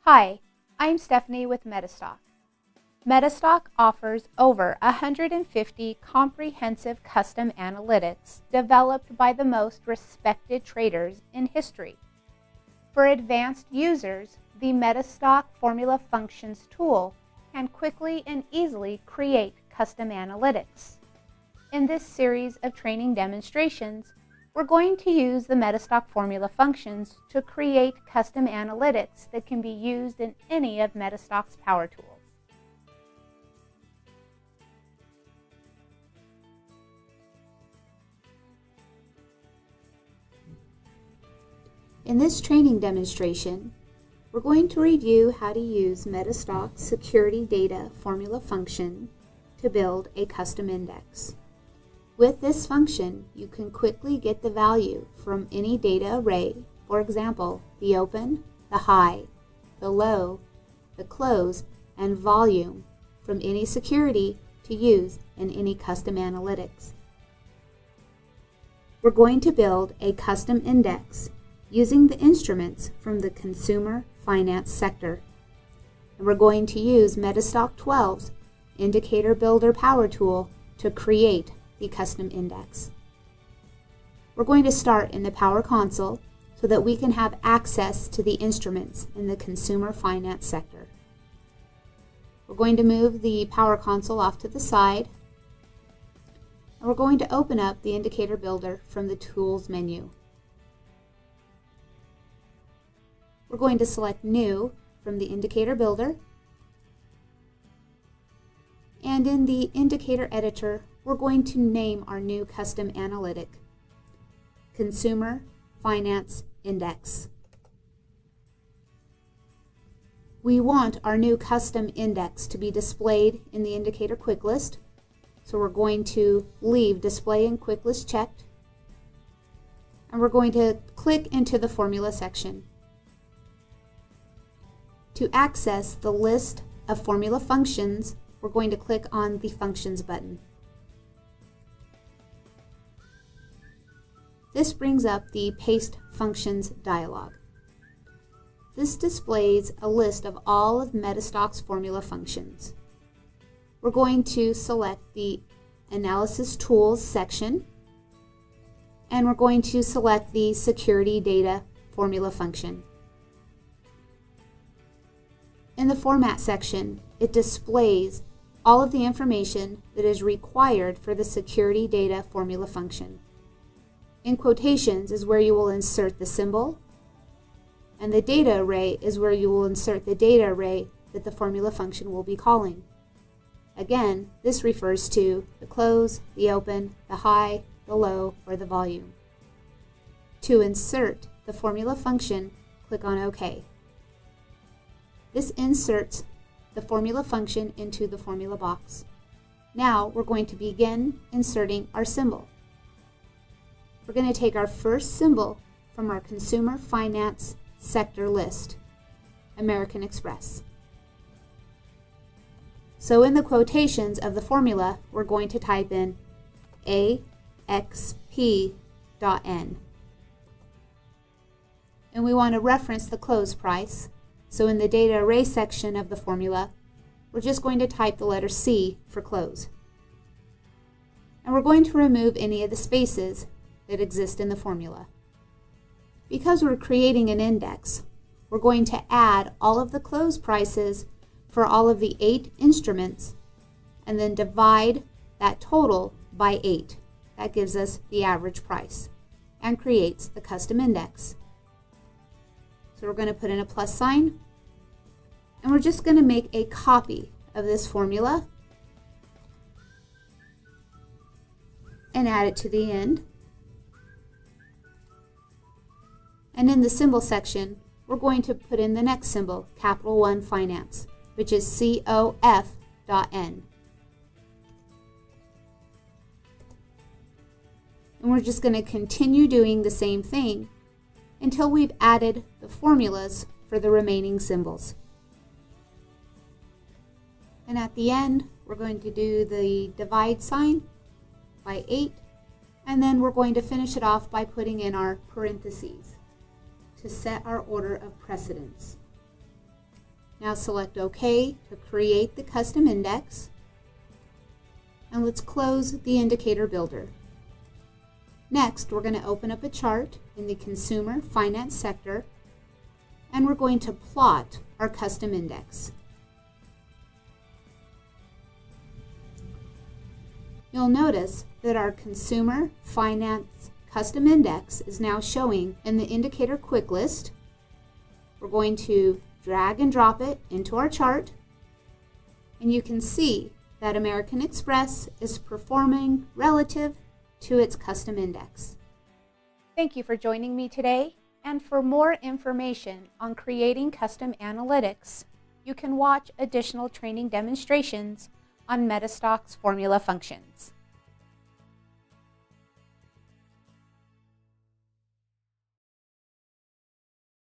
Hi, I'm Stephanie with MetaStock. MetaStock offers over 150 comprehensive custom analytics developed by the most respected traders in history. For advanced users, the MetaStock Formula Functions tool can quickly and easily create custom analytics. In this series of training demonstrations, we're going to use the MetaStock Formula Functions to create custom analytics that can be used in any of MetaStock's power tools. In this training demonstration, we're going to review how to use MetaStock's Security Data Formula function to build a custom index. With this function, you can quickly get the value from any data array, for example, the open, the high, the low, the close, and volume from any security to use in any custom analytics. We're going to build a custom index using the instruments from the consumer finance sector. And we're going to use MetaStock 12's Indicator Builder Power Tool to create the custom index. We're going to start in the Power Console so that we can have access to the instruments in the consumer finance sector. We're going to move the Power Console off to the side, and we're going to open up the Indicator Builder from the Tools menu. We're going to select New from the Indicator Builder, and in the Indicator Editor, we're going to name our new custom analytic Consumer Finance Index. We want our new custom index to be displayed in the Indicator Quick List, so we're going to leave Display in Quick List checked, and we're going to click into the Formula section. To access the list of formula functions, we're going to click on the Functions button. This brings up the Paste Functions dialog. This displays a list of all of MetaStock's formula functions. We're going to select the Analysis Tools section, and we're going to select the Security Data Formula function. In the Format section, it displays all of the information that is required for the Security Data Formula function. In quotations is where you will insert the symbol, and the data array is where you will insert the data array that the formula function will be calling. Again, this refers to the close, the open, the high, the low, or the volume. To insert the formula function, click on OK. This inserts the formula function into the formula box. Now we're going to begin inserting our symbol. We're going to take our first symbol from our consumer finance sector list, American Express. So in the quotations of the formula, we're going to type in AXP.N. And we want to reference the close price. So in the data array section of the formula, we're just going to type the letter C for close. And we're going to remove any of the spaces that exist in the formula. Because we're creating an index, we're going to add all of the close prices for all of the 8 instruments and then divide that total by 8. That gives us the average price and creates the custom index. So we're going to put in a plus sign, and we're just going to make a copy of this formula and add it to the end. And in the symbol section, we're going to put in the next symbol, Capital One Finance, which is COF.N. And we're just going to continue doing the same thing until we've added the formulas for the remaining symbols. And at the end, we're going to do the divide sign by 8, and then we're going to finish it off by putting in our parentheses to set our order of precedence. Now select OK to create the custom index. And let's close the indicator builder. Next, we're going to open up a chart in the consumer finance sector, and we're going to plot our custom index. You'll notice that our consumer finance custom index is now showing in the indicator quick list. We're going to drag and drop it into our chart, and you can see that American Express is performing relative to its custom index. Thank you for joining me today, and for more information on creating custom analytics, you can watch additional training demonstrations on MetaStock's formula functions.